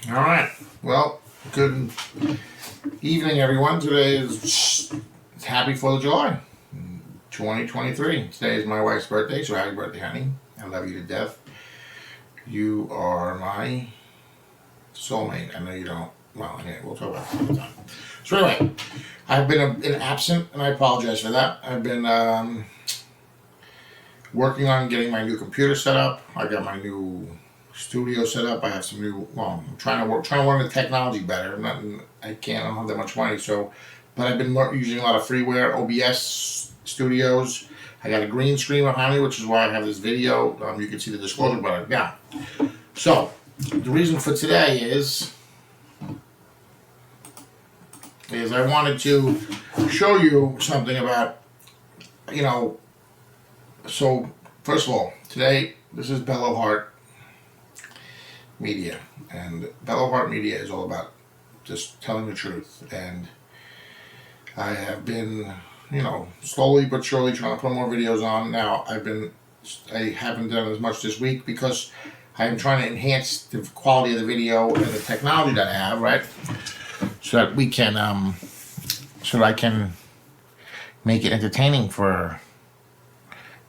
All right. Well, good evening, everyone. Today is Happy 4th of July, 2023. Today is my wife's birthday, so happy birthday, honey. I love you to death. You are my soulmate. I know you don't. Well, anyway, we'll talk about it another time. So anyway, I've been absent, and I apologize for that. I've been working on getting my new computer set up. I got my new studio set up. I have some new. Well, I'm trying to learn the technology better. I don't have that much money, but I've been using a lot of freeware, OBS studios. I got a green screen behind me, which is why I have this video. You can see the disclosure button now. So the reason for today is I wanted to show you something about, so first of all, today, this is BelloHeart Media, and BelloHeart Media is all about just telling the truth, and I have been, slowly but surely trying to put more videos on. Now, I haven't done as much this week because I'm trying to enhance the quality of the video and the technology that I have, right? So that we can, so that I can make it entertaining for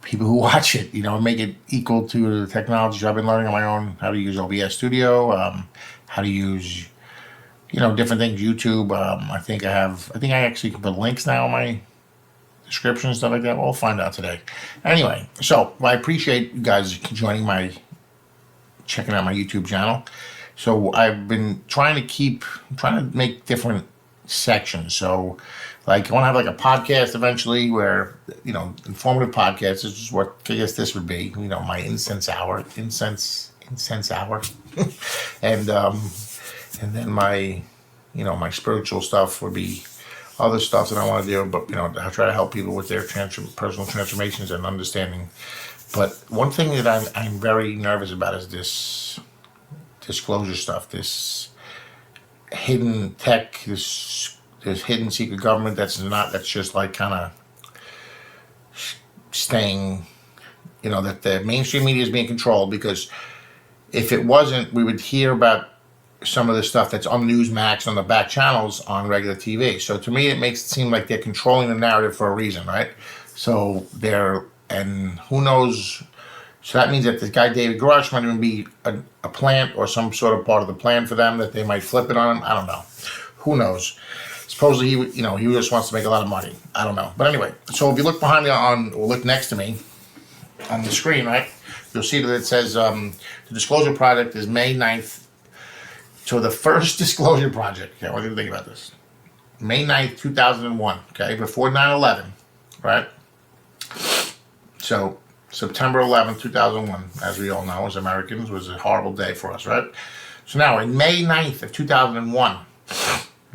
people who watch it, make it equal to the technology. I've been learning on my own how to use OBS Studio, how to use, different things, YouTube. I think I actually can put links now in my description and stuff like that. We'll find out today. Anyway, so I appreciate you guys checking out my YouTube channel. So I've been trying to make different sections. So like I want to have like a podcast eventually where, informative podcasts. This is what I guess this would be, my incense hour, and then my, my spiritual stuff would be other stuff that I want to do, but, I try to help people with their personal transformations and understanding. But one thing that I'm very nervous about is this disclosure stuff, this hidden tech, this hidden secret government that's just like kind of staying, that the mainstream media is being controlled, because if it wasn't, we would hear about some of the stuff that's on Newsmax, on the back channels on regular TV. So to me, it makes it seem like they're controlling the narrative for a reason, right? So and who knows. So that means that this guy, David Grush, might even be a plant or some sort of part of the plan for them, that they might flip it on him. I don't know. Who knows? Supposedly, he just wants to make a lot of money. I don't know. But anyway, so if you look behind me or look next to me on the screen, right, you'll see that it says the disclosure project is May 9th. So the first disclosure project, okay, what do you think about this? May 9th, 2001, okay, before 9/11, right? So September 11th, 2001, as we all know, as Americans, was a horrible day for us, right? So now, in May 9th of 2001,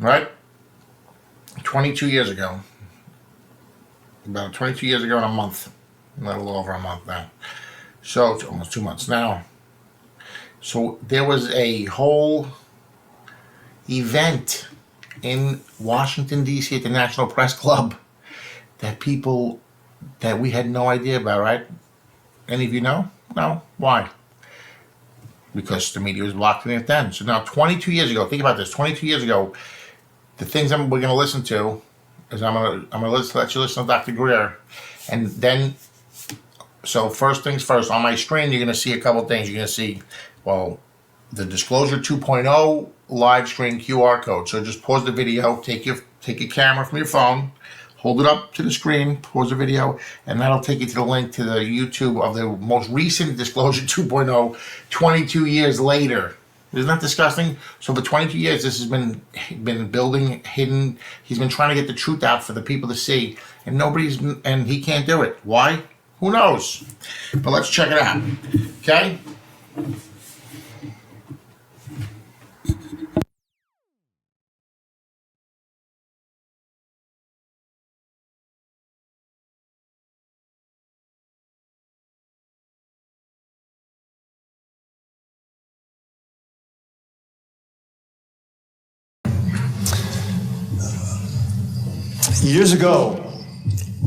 right, 22 years ago, about 22 years ago in a month, a little over a month now, so it's almost 2 months now. So there was a whole event in Washington, D.C. at the National Press Club that we had no idea about, right? Any of you know? No? Why? Because the media was blocking it then. So now 22 years ago, think about this, 22 years ago, the things we're going to listen to is I'm going to let you listen to Dr. Greer. And then, so first things first, on my screen, you're going to see a couple things. You're going to see, well, the Disclosure 2.0 live stream QR code. So just pause the video, take your camera from your phone, hold it up to the screen, pause the video, and that'll take you to the link to the YouTube of the most recent Disclosure 2.0, 22 years later. Isn't that disgusting? So for 22 years, this has been building, hidden. He's been trying to get the truth out for the people to see, and he can't do it. Why? Who knows? But let's check it out, okay? Years ago,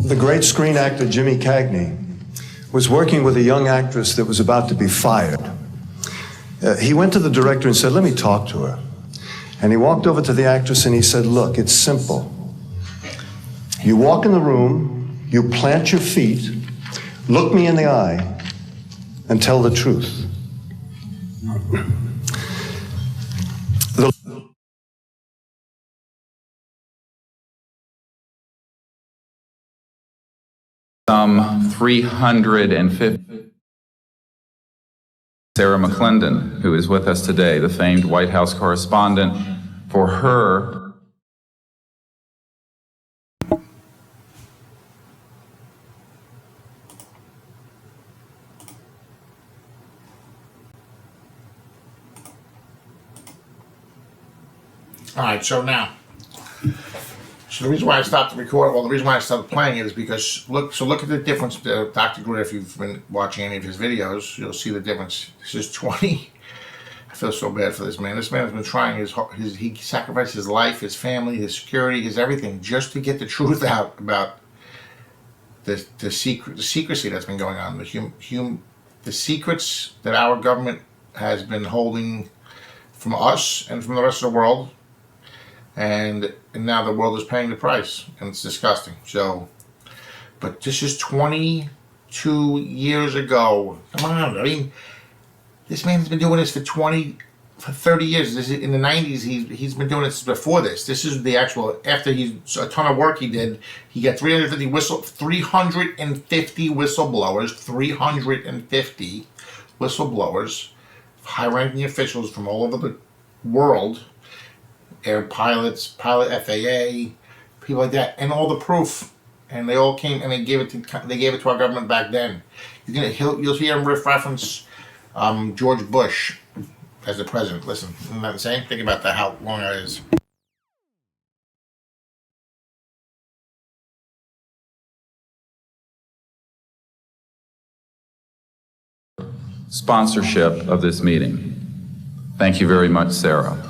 the great screen actor Jimmy Cagney was working with a young actress that was about to be fired. He went to the director and said, let me talk to her. And he walked over to the actress and he said, look, it's simple. You walk in the room, you plant your feet, look me in the eye, and tell the truth. Some 350. Sarah McClendon, who is with us today, the famed White House correspondent, for her. All right, so now, the reason why I stopped the record, well, the reason why I started playing it is because look at the difference. Dr. Greer, if you've been watching any of his videos, you'll see the difference. This is 20. I feel so bad for this man. This man has been trying he sacrificed his life, his family, his security, his everything, just to get the truth out about the secrecy that's been going on, the secrets that our government has been holding from us and from the rest of the world. And now the world is paying the price, and it's disgusting. So, but this is 22 years ago. Come on, I mean, this man's been doing this for 30 years. This is in the 90s. He's been doing this before this. This is the actual, after a ton of work he did. He got 350 whistleblowers, 350 whistleblowers, high-ranking officials from all over the world. Air pilots, pilot FAA, people like that, and all the proof, and they all came and they gave it to our government back then. You'll hear him reference George Bush as the president. Listen, isn't that the same? Think about that, how long that is. Sponsorship of this meeting. Thank you very much, Sarah.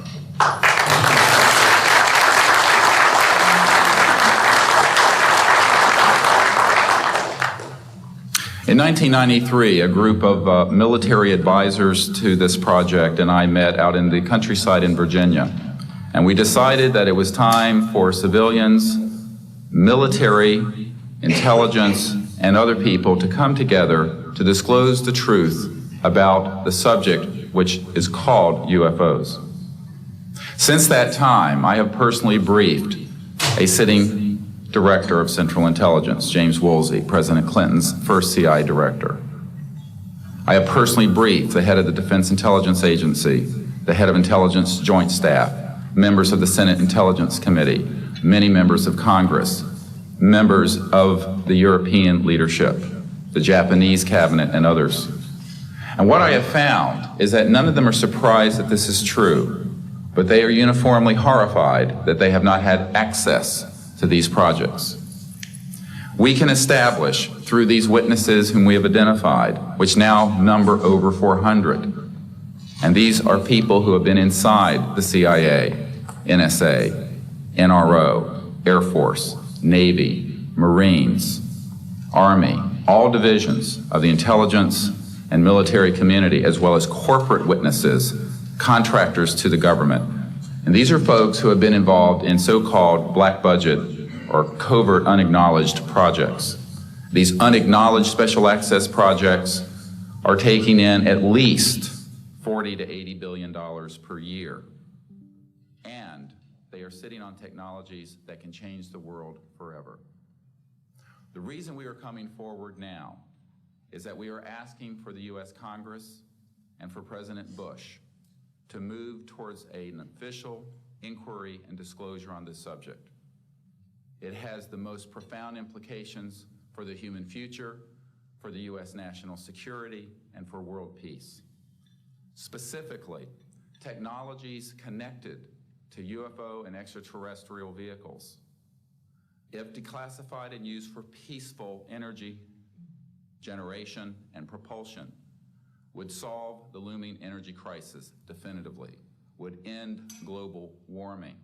In 1993, a group of military advisors to this project and I met out in the countryside in Virginia, and we decided that it was time for civilians, military, intelligence, and other people to come together to disclose the truth about the subject which is called UFOs. Since that time, I have personally briefed a sitting Director of Central Intelligence, James Woolsey, President Clinton's first CIA director. I have personally briefed the head of the Defense Intelligence Agency, the head of Intelligence Joint Staff, members of the Senate Intelligence Committee, many members of Congress, members of the European leadership, the Japanese cabinet, and others. And what I have found is that none of them are surprised that this is true, but they are uniformly horrified that they have not had access to these projects. We can establish through these witnesses whom we have identified, which now number over 400, and these are people who have been inside the CIA, NSA, NRO, Air Force, Navy, Marines, Army, all divisions of the intelligence and military community, as well as corporate witnesses, contractors to the government. And these are folks who have been involved in so-called black budget or covert unacknowledged projects. These unacknowledged special access projects are taking in at least $40 to $80 billion per year. And they are sitting on technologies that can change the world forever. The reason we are coming forward now is that we are asking for the U.S. Congress and for President Bush to move towards an official inquiry and disclosure on this subject. It has the most profound implications for the human future, for the U.S. national security, and for world peace. Specifically, technologies connected to UFO and extraterrestrial vehicles, if declassified and used for peaceful energy generation and propulsion, would solve the looming energy crisis definitively, would end global warming,